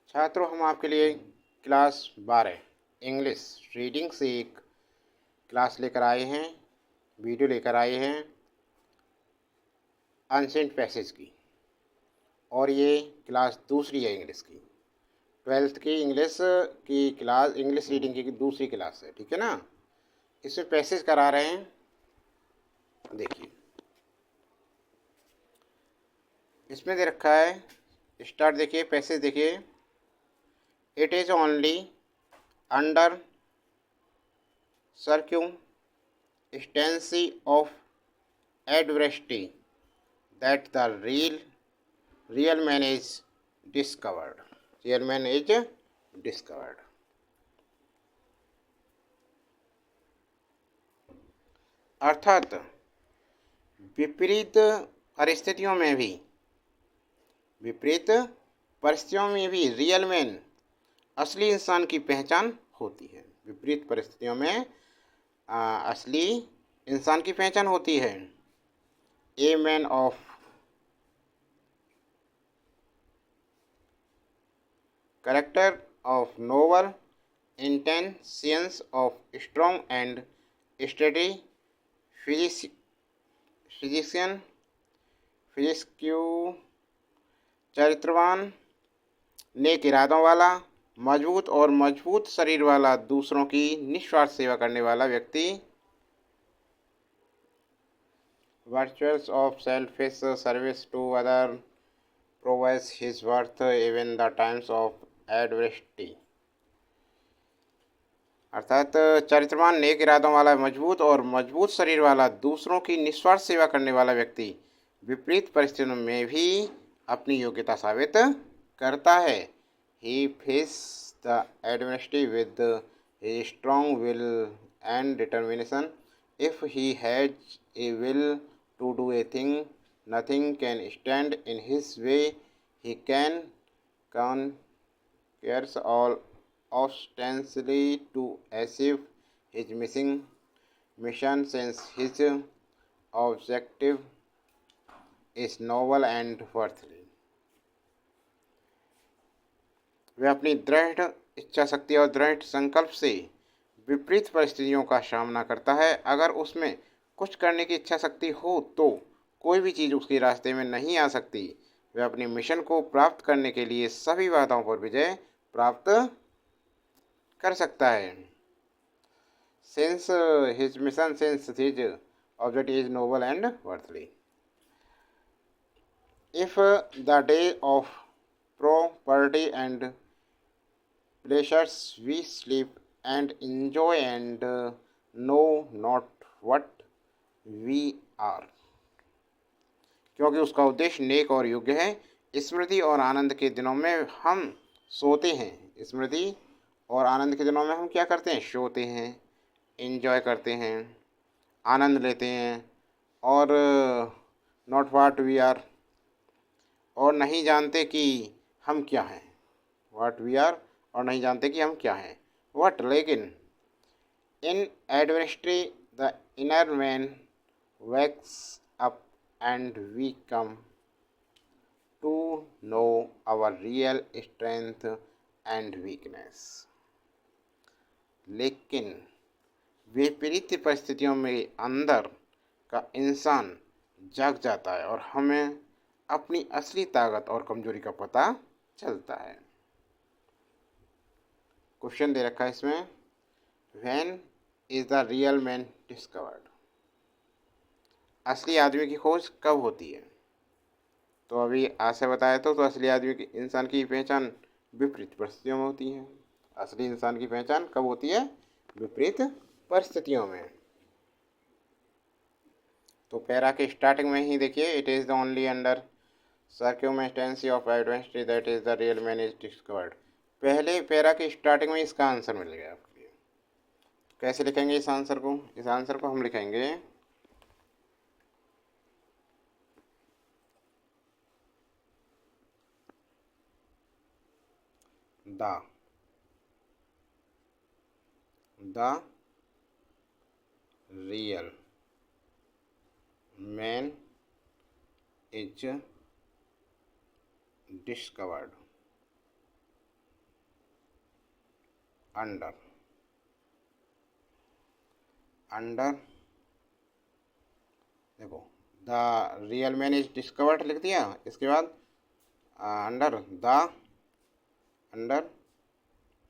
छात्रों, हम आपके लिए क्लास 12 इंग्लिश रीडिंग से एक क्लास लेकर आए हैं, वीडियो लेकर आए हैं एंशिएंट पैसेज की। और ये क्लास दूसरी है इंग्लिश की, 12th की इंग्लिश की क्लास, इंग्लिश रीडिंग की दूसरी क्लास है, ठीक है ना। इसमें पैसेज करा रहे हैं, देखिए इसमें दे रखा है। स्टार्ट देखिए, पैसेज देखिए। It is only under circumstances of adversity that the real man is discovered. Real man is discovered. अर्थात विपरीत परिस्थितियों में भी रियल मैन, असली इंसान की पहचान होती है। विपरीत परिस्थितियों में असली इंसान की पहचान होती है। A man of character of noble intentions of strong and steady physician फिजिक्यू चरित्रवान, नेक इरादों वाला, मजबूत शरीर वाला, दूसरों की निस्वार्थ सेवा करने वाला व्यक्ति। virtues of selfish service to other proves his worth even the times of adversity। अर्थात चरित्रवान, नेक इरादों वाला, मजबूत शरीर वाला, दूसरों की निस्वार्थ सेवा करने वाला व्यक्ति विपरीत परिस्थितियों में भी अपनी योग्यता साबित करता है। He faces the adversity with a strong will and determination. If he has a will to do a thing, nothing can stand in his way. He can conquer all ostensibly to achieve his mission since his objective is noble and worthy। वह अपनी दृढ़ इच्छा शक्ति और दृढ़ संकल्प से विपरीत परिस्थितियों का सामना करता है। अगर उसमें कुछ करने की इच्छा शक्ति हो तो कोई भी चीज़ उसके रास्ते में नहीं आ सकती। वह अपने मिशन को प्राप्त करने के लिए सभी बाधाओं पर विजय प्राप्त कर सकता है। Since his object is noble and worthy। If the day of property and pleasures we sleep and enjoy and know not what we are। क्योंकि उसका उद्देश्य नेक और योग्य है। स्मृति और आनंद के दिनों में हम सोते हैं। स्मृति और आनंद के दिनों में हम क्या करते हैं? सोते हैं, एंजॉय करते हैं, आनंद लेते हैं। और नॉट वाट वी आर, और नहीं जानते कि हम क्या हैं। वाट वी आर, और नहीं जानते कि हम क्या हैं। वट, लेकिन in adversity the inner man wakes up and we come to know our real strength and weakness. लेकिन विपरीत परिस्थितियों में अंदर का इंसान जाग जाता है और हमें अपनी असली ताकत और कमजोरी का पता चलता है। क्वेश्चन दे रखा है इसमें, when is the real man discovered. असली आदमी की खोज कब होती है? तो अभी आज से बताया तो असली आदमी की, इंसान की पहचान विपरीत परिस्थितियों में होती है। असली इंसान की पहचान कब होती है? विपरीत परिस्थितियों में। तो पैरा के स्टार्टिंग में ही देखिए, it is the only under circumstances of adventure that is the real man is discovered. पहले पैरा के स्टार्टिंग में इसका आंसर मिल गया आपके लिए। कैसे लिखेंगे इस आंसर को? इस आंसर को हम लिखेंगे the real man is discovered under under देखो the real man is discovered लिख दिया, इसके बाद under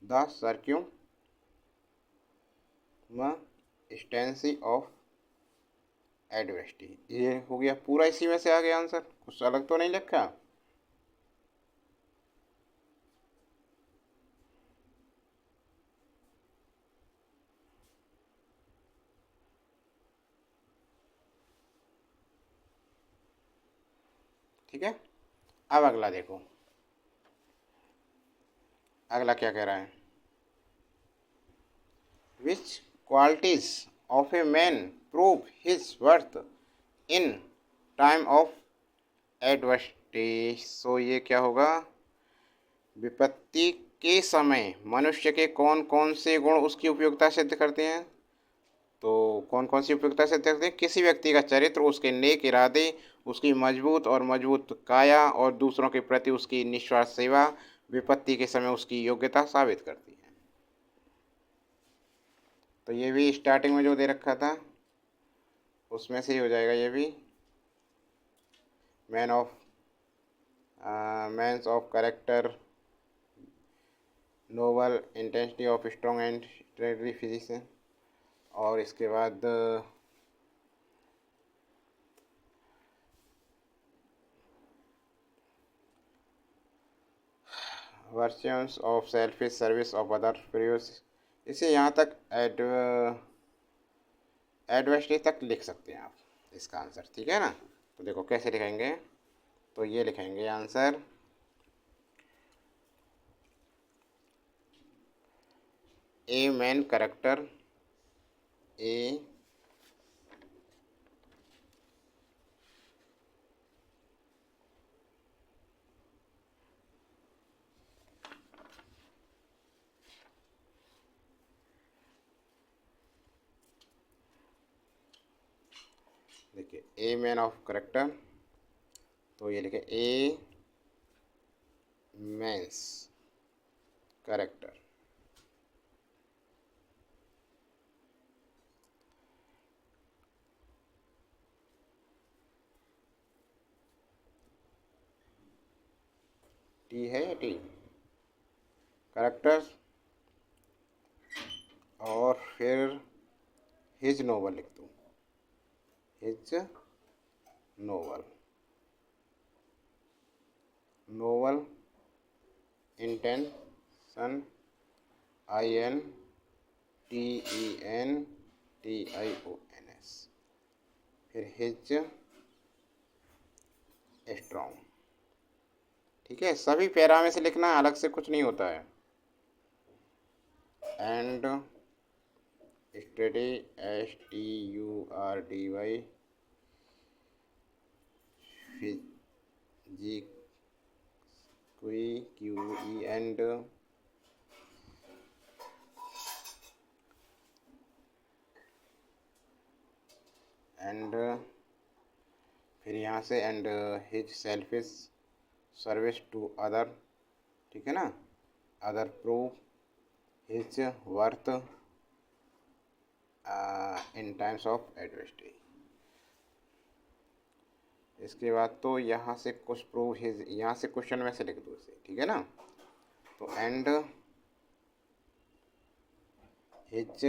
the circumstances of adversity. ये हो गया पूरा, इसी में से आ गया आंसर, कुछ अलग तो नहीं लिखा। ठीक है, अब अगला देखो, अगला क्या कह रहा है। Which qualities of a man prove his worth in time of adversity. So ये क्या होगा, विपत्ति के समय मनुष्य के कौन कौन से गुण उसकी उपयोगिता सिद्ध करते हैं। तो कौन कौन सी उपयोगिता सिद्ध करते हैं, किसी व्यक्ति का चरित्र, उसके नेक इरादे, उसकी मजबूत काया और दूसरों के प्रति उसकी निस्वार्थ सेवा विपत्ति के समय उसकी योग्यता साबित करती है। तो ये भी स्टार्टिंग में जो दे रखा था उसमें से ही हो जाएगा, ये भी means of character, noble intensity of strong and स्ट्रेटरी फिजिक्स, और इसके बाद virtues of selfish service of other peoples. इसे यहाँ तक एडवर्सिटी तक लिख सकते हैं आप इसका आंसर, ठीक है ना। तो देखो कैसे लिखेंगे, तो ये लिखेंगे आंसर, ए मैन करेक्टर, ए देखिए ए मैन ऑफ करेक्टर, तो ये लिखे ए मैंस करेक्टर, टी है या टी, करेक्टर, और फिर हिज नोबल लिख दूँ, हिज नोबल इंटेंशन, INTENTIONS, फिर हिज स्ट्रॉन्ग। ठीक है, सभी पैरा में से लिखना है, अलग से कुछ नहीं होता है। And study STURDY physique QE and फिर यहाँ से and his selfish service to other, ठीक है ना, other prove his worth in times of adversity. इसके बाद तो यहाँ से कुछ प्रूव हिज, यहाँ से क्वेश्चन में से लिख दो इसे, ठीक है ना। तो and his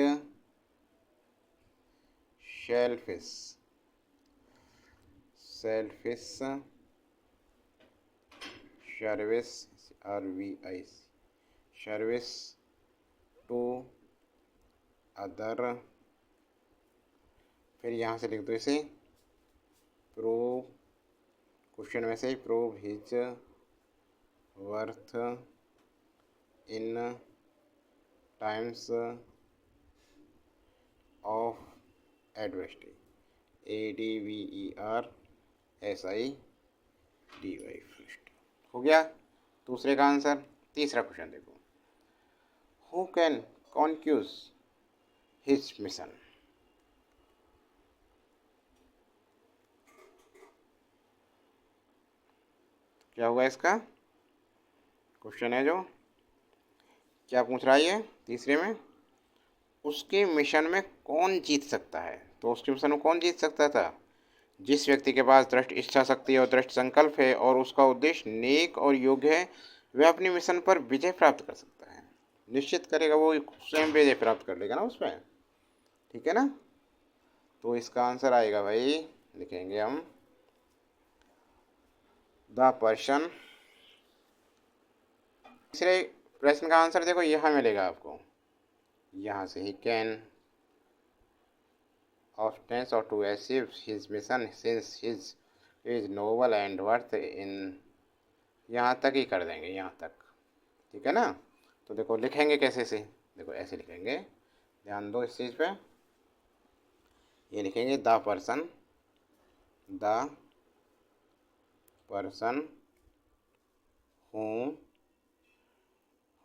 selfish service service to other, फिर यहाँ से लिख दो इसे प्रूव, क्वेश्चन में से prove his worth in times of adversity, ADVERSIDY first. हो गया दूसरे का आंसर। तीसरा क्वेश्चन देखो, हु कैन कॉन्क्यूज हिज मिशन। क्या होगा इसका, क्वेश्चन है जो क्या पूछ रहा है ये, तीसरे में उसके मिशन में कौन जीत सकता है। तो उसके मिशन में कौन जीत सकता था? जिस व्यक्ति के पास दृढ़ इच्छा शक्ति और दृढ़ संकल्प है और उसका उद्देश्य नेक और योग्य है, वह अपने मिशन पर विजय प्राप्त कर सकता है। निश्चित करेगा, वो स्वयं विजय प्राप्त कर लेगा ना उसमें। ठीक है ना। तो इसका आंसर आएगा भाई, लिखेंगे हम द पर्सन। तीसरे प्रश्न का आंसर देखो, यहाँ मिलेगा आपको, यहाँ से he can obtains or to achieve his mission since his is noble and worth in, यहाँ तक ही कर देंगे, यहाँ तक। ठीक है ना। तो देखो लिखेंगे कैसे से, देखो ऐसे लिखेंगे, ध्यान दो इस चीज़ पे। ये लिखेंगे the person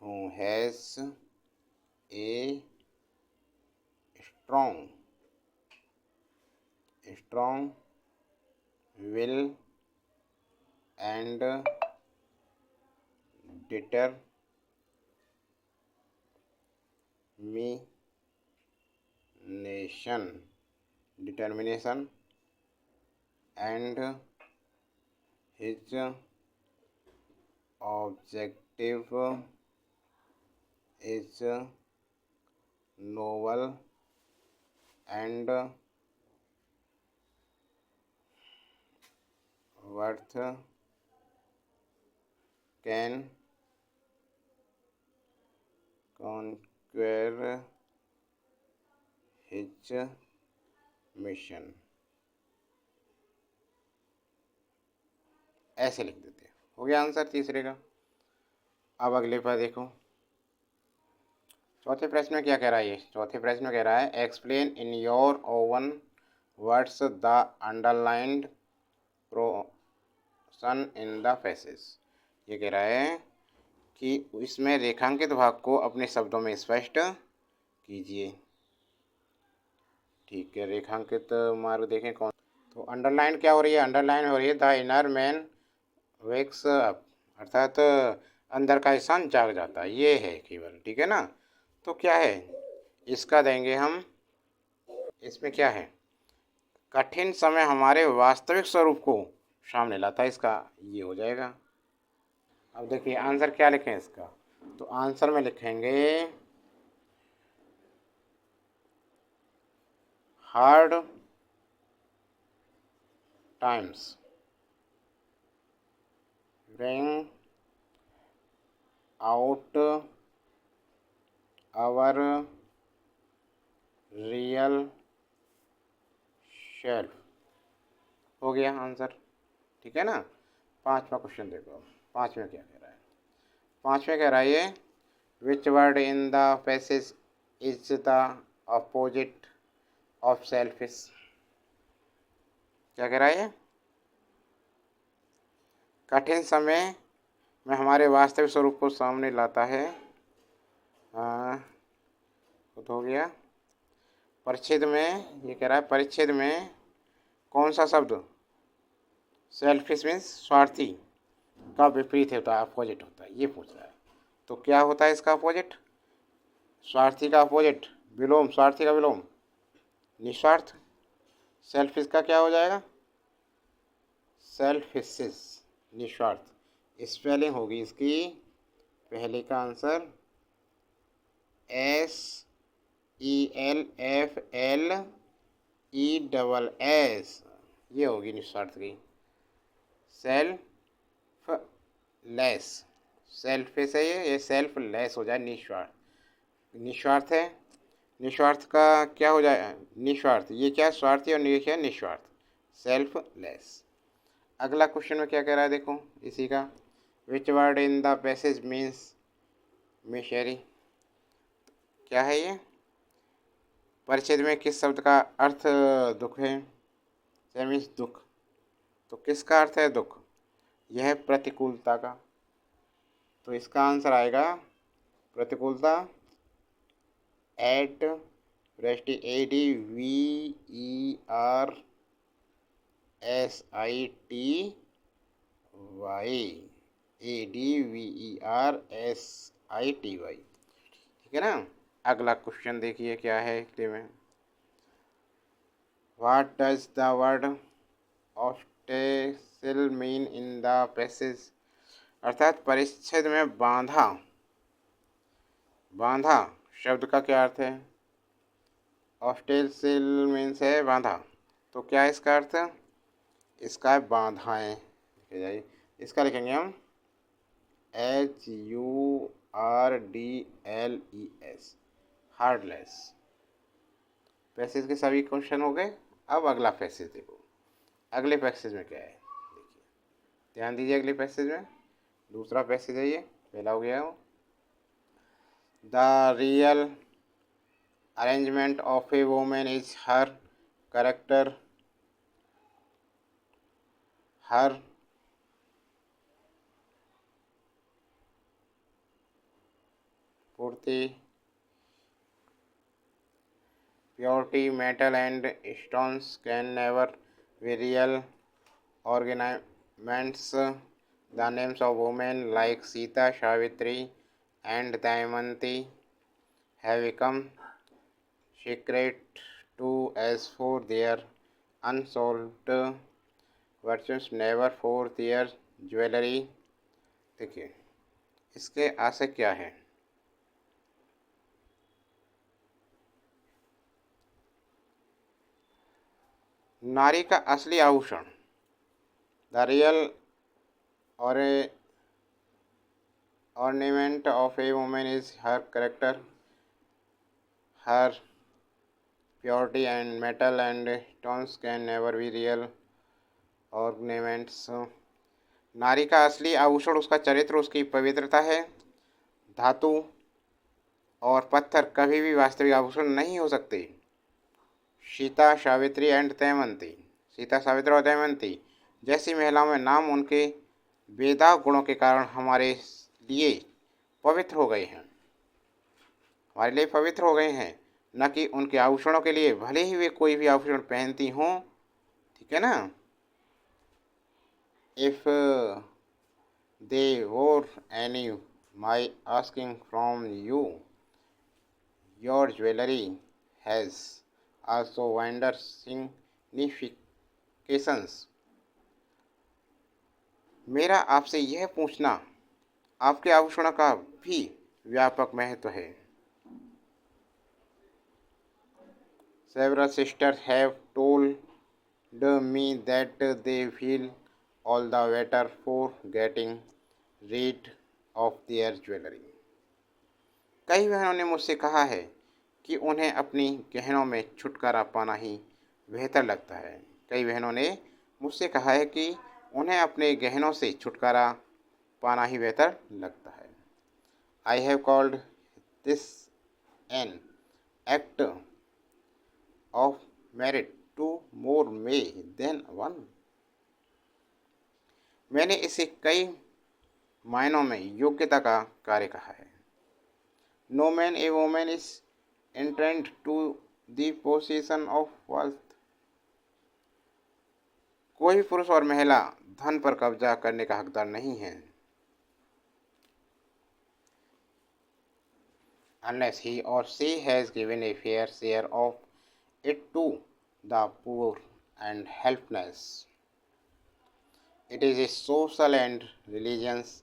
who has a strong will and determination and his objective is noble and worth can conquer his mission। ऐसे लिख देते हैं। हो गया आंसर तीसरे का। अब अगले पर देखो, चौथे प्रश्न में क्या कह रहा है। ये चौथे प्रश्न में कह रहा है explain in your own words the underlined portion in the passage. ये कह रहा है कि इसमें रेखांकित भाग को अपने शब्दों में स्पष्ट कीजिए। ठीक है, रेखांकित मार्ग देखें कौन। तो अंडरलाइन क्या हो रही है, अंडरलाइन हो रही है the inner man wakes up, अर्थात अंदर का इंसान जाग जाता है, ये है केवल। ठीक है ना। तो क्या है इसका, देंगे हम, इसमें क्या है, कठिन समय हमारे वास्तविक स्वरूप को सामने लाता है, इसका ये हो जाएगा। अब देखिए आंसर क्या लिखें इसका। तो आंसर में लिखेंगे hard times bring out our real self. हो गया आंसर। ठीक है ना। पांचवा क्वेश्चन देखो, पांचवें क्या कह रहा है। पांचवें कह रहा है ये विच word in the passage is the opposite of selfish. क्या कह रहा है, कठिन समय में हमारे वास्तविक स्वरूप को सामने लाता है। तो हो गया। परिच्छेद में ये कह रहा है, परिच्छेद में कौन सा शब्द सेल्फिश मीन्स स्वार्थी का विपरीत होता है, अपोजिट होता है, ये पूछ रहा है। तो क्या होता है इसका अपोजिट, स्वार्थी का अपोजिट विलोम, स्वार्थी का विलोम निस्वार्थ। सेल्फिश का क्या हो जाएगा, सेल्फिश निस्वार्थ। स्पेलिंग होगी इसकी, पहले का आंसर SELFLESS, ये होगी निस्वार्थ की। सेल्फलेस, सेल्फिश है ये सेल्फलेस हो जाए, निस्वार्थ। निस्वार्थ है, निस्वार्थ का क्या हो जाए, निस्वार्थ। ये क्या स्वार्थी और ये क्या निस्वार्थ, सेल्फलेस। अगला क्वेश्चन में क्या कह रहा है देखो इसी का, which word in the passage means misery. क्या है ये, परिच्छेद में किस शब्द का अर्थ दुख है, मीन्स दुख। तो किसका अर्थ है दुख, यह है प्रतिकूलता का। तो इसका आंसर आएगा प्रतिकूलता, ADVERSY, ADVERSITY। ठीक है ना। अगला क्वेश्चन देखिए क्या है हिंदी में। What does the word obstacle mean in the passage, अर्थात परिच्छेद में बांधा, बांधा शब्द का क्या अर्थ है। ऑब्स्टेकल मीन्स है बांधा, तो क्या है इसका अर्थ। इसका है बाधाएं, लिखे जाइए, इसका लिखेंगे हम HURDLES, हार्डलेस। पैसेज के सभी क्वेश्चन हो गए। अब अगला पैसेज देखो, अगले पैसेज में क्या है देखिए, ध्यान दीजिए। अगले पैसेज में दूसरा पैसेज है ये, पहला हो गया हो। The real arrangement of a women is her character, her purity, purity, metal and stones can never be real ornaments. The names of women like Sita, Savitri and Damayanti have become sacred to us for their unsolved virtues, never for their jewelry. देखिए इसके आशय क्या है। नारी का असली आभूषण, the real और ornament of a woman is her character, her purity, and metal and stones can never be real ornaments. नारी का असली आभूषण उसका चरित्र, उसकी पवित्रता है। धातु और पत्थर कभी भी वास्तविक आभूषण नहीं हो सकते। सीता, सावित्री एंड दमयंती, सीता, सावित्री और दमयंती जैसी महिलाओं में नाम उनके बेदाग गुणों के कारण हमारे लिए पवित्र हो गए हैं, हमारे लिए पवित्र हो गए हैं, न कि उनके आभूषणों के लिए, भले ही वे कोई भी आभूषण पहनती हों। ठीक है ना। इफ दे वोर any my asking from you your jewellery has also winder significations, मेरा आपसे यह पूछना आपके आभूषणों का भी व्यापक महत्व है। Several sisters have told me that they feel all the better for getting rid of their jewelry. कई बहनों ने मुझसे कहा है कि उन्हें अपनी गहनों में छुटकारा पाना ही बेहतर लगता है। कई बहनों ने मुझसे कहा है कि उन्हें अपने गहनों से छुटकारा पाना ही बेहतर लगता है। I have called this an act of merit to more may than one. मैंने इसे कई मायनों में योग्यता का कार्य कहा है। No man a woman is entitled to the possession of wealth. कोई भी पुरुष और महिला धन पर कब्जा करने का हकदार नहीं है। Unless he or she has given a fair share of it to the poor and helpless. It is a social and religious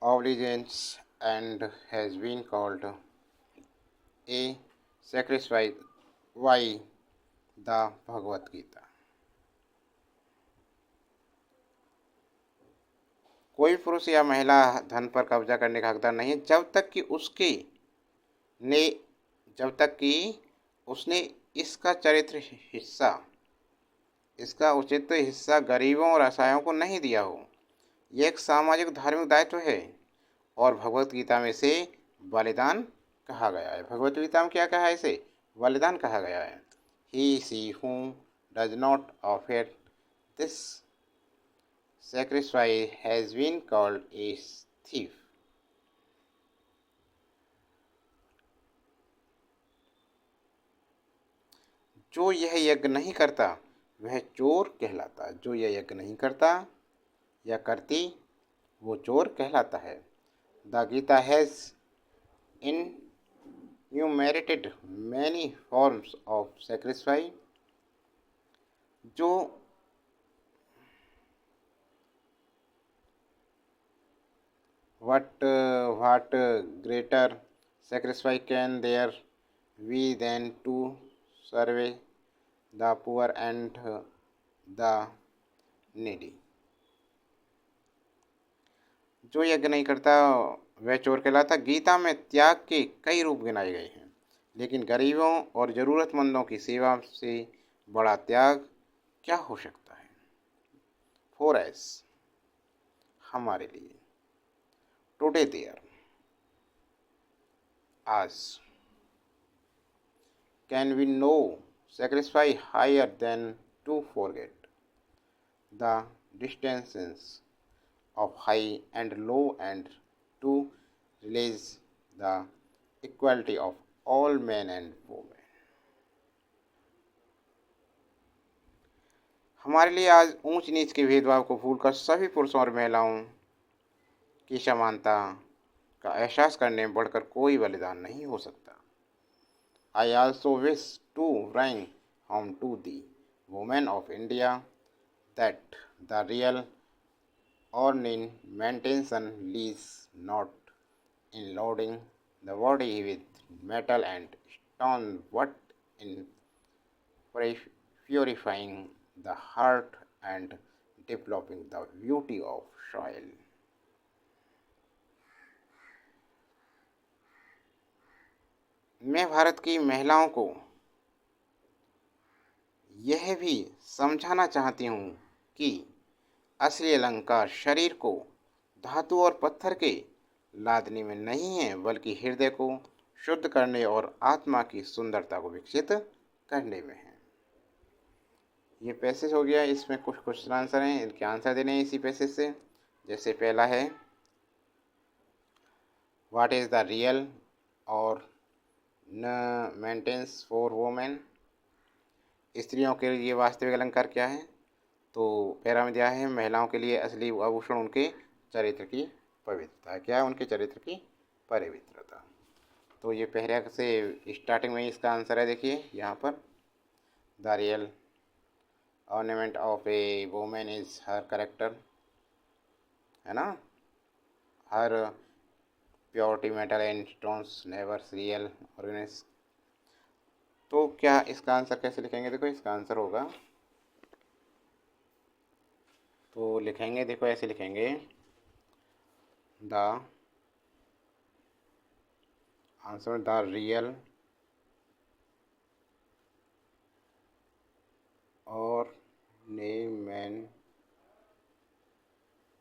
obligation and has been called a sacrifice by the Bhagavad Gita. कोई पुरुष या महिला धन पर कब्जा करने का हकदार नहीं है जब तक कि उसने इसका चरित्र हिस्सा, इसका उचित हिस्सा गरीबों और असहायों को नहीं दिया हो। यह एक सामाजिक धार्मिक दायित्व है और भगवत गीता में इसे बलिदान कहा गया है। भगवत गीता में क्या कहा है, इसे बलिदान कहा गया है। He see who does not offer this sacrifice has been called a thief. जो यह यज्ञ नहीं करता वह चोर कहलाता। जो यह यज्ञ नहीं करता या करती वो चोर कहलाता है। The Gita has in enumerated many forms of sacrifice जो what greater sacrifice can there be than to serve the poor and the needy। जो यज्ञ नहीं करता वह चोर कहलाता। गीता में त्याग के कई रूप गिनाए गए हैं, लेकिन गरीबों और ज़रूरतमंदों की सेवा से बड़ा त्याग क्या हो सकता है। 4S हमारे लिए टुडे देयर आज can we no sacrifice higher than to forget the distances of high and low and to realize the equality of all men and women। हमारे लिए आज ऊंच नीच के भेदभाव को भूलकर सभी पुरुषों और महिलाओं की समानता का एहसास करने में बढ़कर कोई बलिदान नहीं हो सकता। I also wish to bring home to the women of India that the real ornamentation lies not in loading the body with metal and stone, but in purifying the heart and developing the beauty of soil। मैं भारत की महिलाओं को यह भी समझाना चाहती हूँ कि असली अलंकार शरीर को धातु और पत्थर के लादने में नहीं है, बल्कि हृदय को शुद्ध करने और आत्मा की सुंदरता को विकसित करने में है। ये पैसेज हो गया, इसमें कुछ क्वेश्चन आंसर हैं, इनके आंसर देने हैं इसी पैसेज से। जैसे पहला है व्हाट इज़ द रियल और मेंटेनेंस फॉर वोमेन, स्त्रियों के लिए वास्तविक अलंकार क्या है। तो पैरा में दिया है महिलाओं के लिए असली आभूषण उनके चरित्र की पवित्रता। क्या है? उनके चरित्र की पवित्रता। तो ये पहले से स्टार्टिंग में ही इसका आंसर है। देखिए यहाँ पर the real ornament of a women is her character, है ना। Her purity metal and stones never real ornaments. तो क्या इसका आंसर कैसे लिखेंगे? देखो इसका आंसर होगा, तो लिखेंगे, देखो ऐसे लिखेंगे the answer the real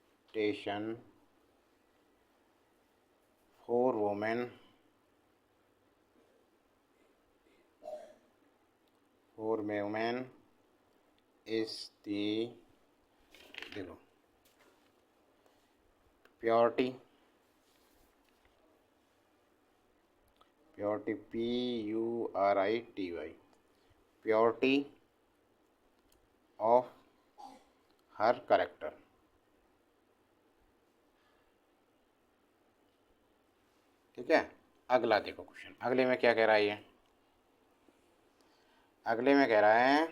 ornamentation for women is the, देखो purity PURITY purity of her character. ठीक है। अगला देखो क्वेश्चन, अगले में क्या कह रहा है ये। अगले में कह रहा है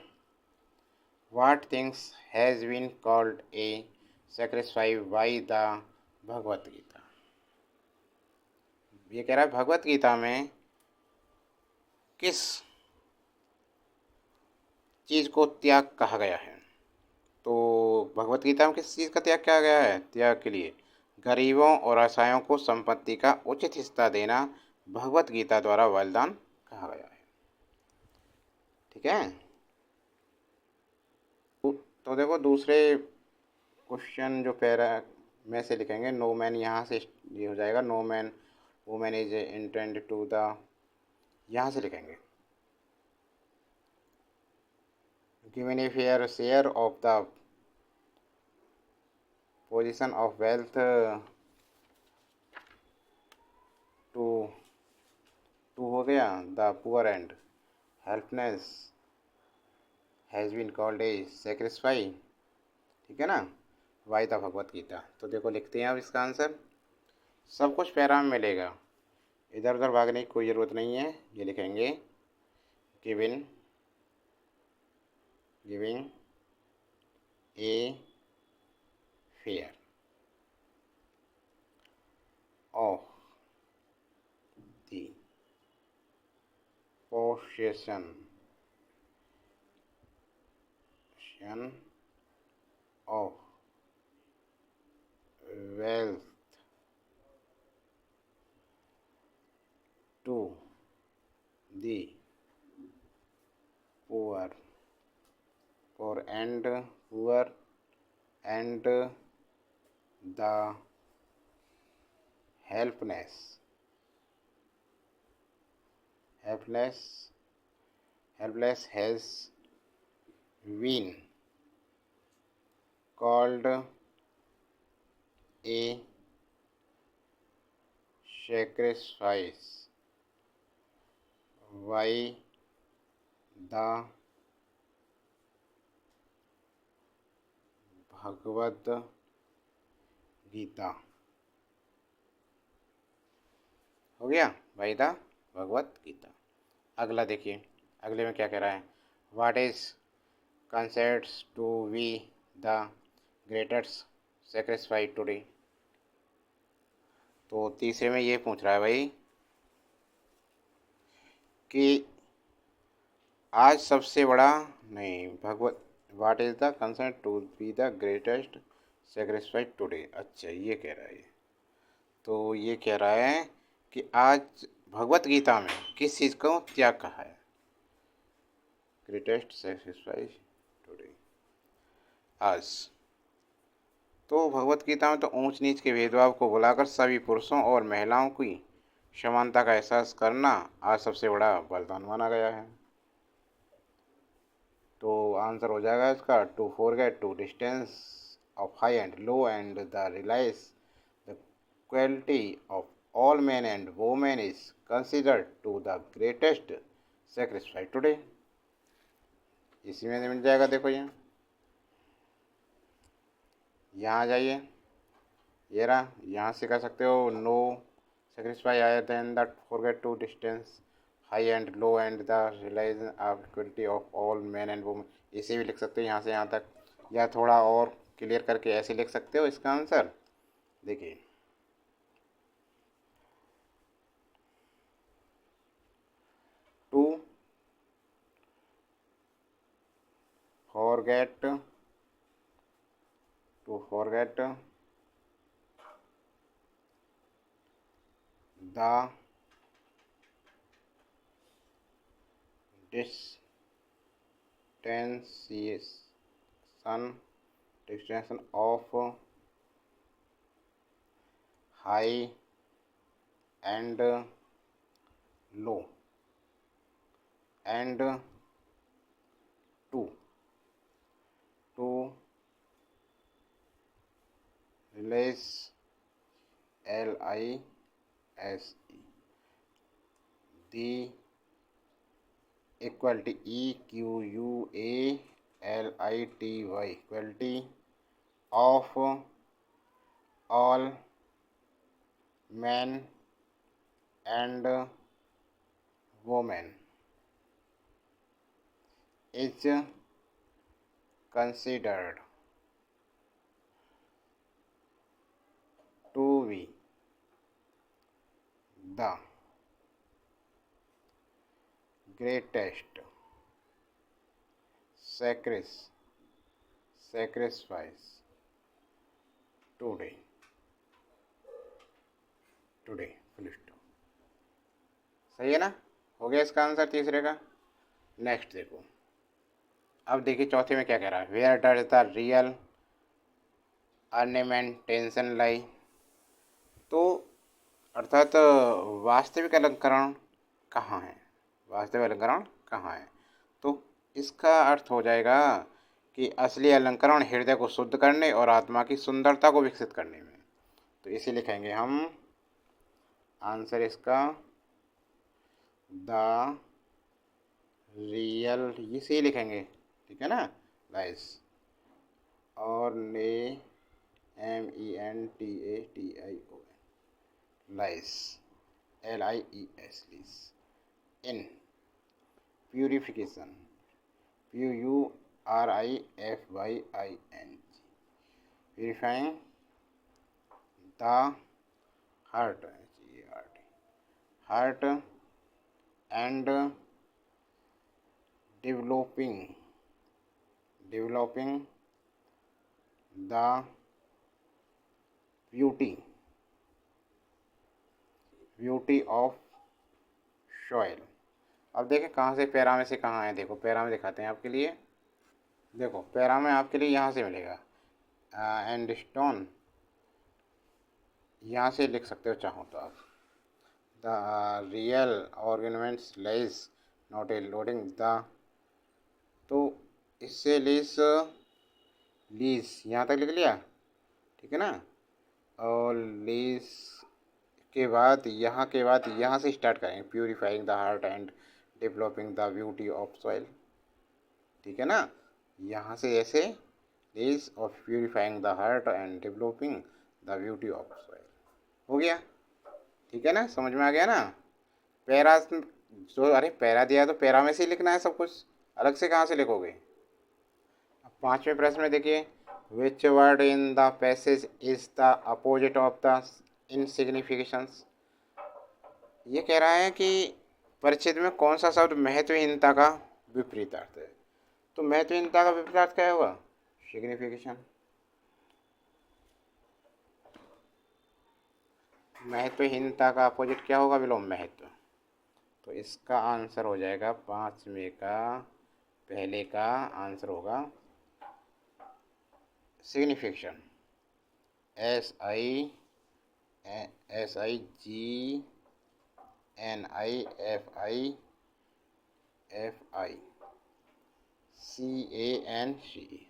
what things has been called a sacrifice by the Bhagavad Gita. ये कह रहा है भगवत गीता में किस चीज़ को त्याग कहा गया है। तो भगवत गीता में किस चीज़ का त्याग किया गया है? त्याग के लिए गरीबों और असहायों को संपत्ति का उचित हिस्सा देना भगवत गीता द्वारा वरदान कहा गया है। ठीक है। तो देखो दूसरे क्वेश्चन जो पैरा में से लिखेंगे, नो मैन, यहाँ से ये हो जाएगा no man women is intend to the, यहाँ से लिखेंगे given a fair share of the position of wealth to हो गया the poor and helpless has been called a sacrifice. ठीक है ना, वाई द भगवत गीता। तो देखो लिखते हैं अब इसका आंसर। सब कुछ पैरा में मिलेगा, इधर उधर भागने की कोई ज़रूरत नहीं है, ये लिखेंगे giving giving a fair of the possession of wealth to the poor poor and the helpless helpless helpless has been called a sacrifice by the Bhagavad Gita. हो गया भाई द भगवत गीता। अगला देखिए, अगले में क्या कह रहा है, what is considers to be the greatest sacrifice today. तो तीसरे में ये पूछ रहा है भाई कि आज सबसे बड़ा नहीं Bhagavad what is the concern to be the greatest sacrifice today. अच्छा ये कह रहा है, तो ये कह रहा है कि आज भगवत गीता में किस चीज़ को त्याग कहा है, ग्रेटेस्ट सैक्रिफाइस टुडे आज। तो भगवत गीता में तो ऊंच नीच के भेदभाव को भुलाकर सभी पुरुषों और महिलाओं की समानता का एहसास करना आज सबसे बड़ा वरदान माना गया है। तो आंसर हो जाएगा इसका to forget to distance of high and low and the realize the quality of all man and women is considered to the greatest sacrifice today. इसी में मिल जाएगा, देखो यहाँ जाइए, ये रहा, यहाँ से कर सकते हो no sacrifice higher than that forget to distance high and low and the realize of equality of all man and women. इसे भी लिख सकते हो यहाँ से यहाँ तक, या थोड़ा और क्लियर करके ऐसे लिख सकते हो इसका आंसर। देखिए to forget the distinction of high and low and to realize LISE the equality EQUALITY equality of all men and women is considered to be the greatest sacrifice today full stop. सही है ना, हो गया इसका answer तीसरे का। Next देखो, अब देखिए चौथे में क्या कह रहा है, वेयर डज द रियल अर्नामेंटेशन लाई। तो अर्थात वास्तविक अलंकरण कहाँ है, वास्तविक अलंकरण कहाँ है। तो इसका अर्थ हो जाएगा कि असली अलंकरण हृदय को शुद्ध करने और आत्मा की सुंदरता को विकसित करने में। तो इसे लिखेंगे हम आंसर इसका द रियल, इसे लिखेंगे, ठीक है ना, लाइस और ने MENTATION lies LIES lies. In purification PURIFYING purifying the heart heart and developing the beauty of soil. अब देखें कहाँ से पैरा में से कहाँ है, देखो पैरा में दिखाते हैं आपके लिए। देखो पैरा में आपके लिए यहाँ से मिलेगा एंड स्टोन, यहाँ से लिख सकते हो चाहो तो आप। The real ornaments less not a loading the, तो इससे लीस यहाँ तक लिख लिया, ठीक है ना। और लीस के बाद यहाँ से स्टार्ट करेंगे, purifying the heart and developing the beauty of soil, ठीक है ना। यहाँ से ऐसे लीज और purifying the heart and developing the beauty of soil हो गया, ठीक है ना, समझ में आ गया ना। पैरा जो, अरे पैरा दिया तो पैरा में से ही लिखना है सब कुछ, अलग से कहाँ से लिखोगे। अब 5वें प्रश्न में देखिए, which word in the passage is the opposite of the insignificance. ये कह रहा है कि परिच्छेद में कौन सा शब्द महत्वहीनता का विपरीत अर्थ है। तो महत्वहीनता का विपरीत अर्थ क्या होगा, सिग्निफिकेशन। महत्वहीनता का अपोजिट क्या होगा, विलोम महत्व। तो इसका आंसर हो जाएगा 5वें का पहले का आंसर होगा सिग्निफिकेशन, SIGNIFICANCE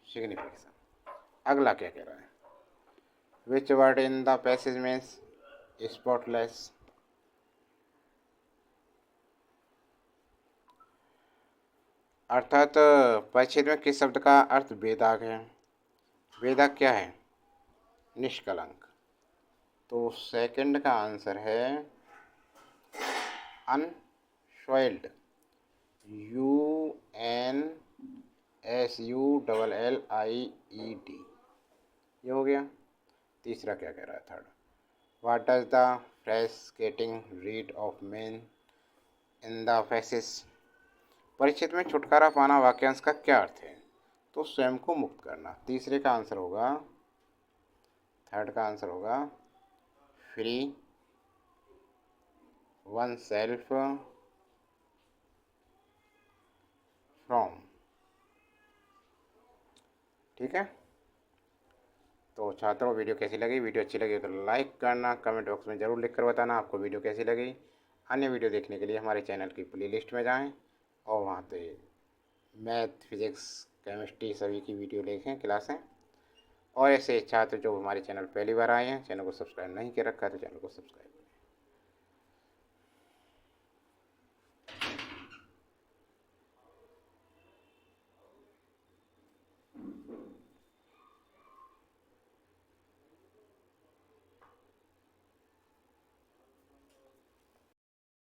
सिग्निफिकेशन। अगला क्या कह रहा है, विच word in the passage means spotless. अर्थात परिच्छेद में किस शब्द का अर्थ बेदाग है। बेदाग क्या है, निष्कलंक। तो सेकंड का आंसर है अनसॉइल्ड, UNSULLIED, ये हो गया। तीसरा क्या कह रहा है, third, what does the fresh getting read of man in the phases. परिच्छेद में छुटकारा पाना वाक्यांश का क्या अर्थ है, तो स्वयं को मुक्त करना। तीसरे का आंसर होगा, थर्ड का आंसर होगा फ्री वन सेल्फ फ्रॉम, ठीक है। तो छात्रों, वीडियो कैसी लगी, वीडियो अच्छी लगी तो लाइक करना, कमेंट बॉक्स में ज़रूर लिख कर बताना आपको वीडियो कैसी लगी। अन्य वीडियो देखने के लिए हमारे चैनल की प्लेलिस्ट में जाएं और वहाँ पे मैथ, फिजिक्स, केमिस्ट्री सभी की वीडियो देखें, क्लासें। और ऐसे छात्र जो हमारे चैनल पहली बार आए हैं, चैनल को सब्सक्राइब नहीं कर रखा है तो चैनल को सब्सक्राइब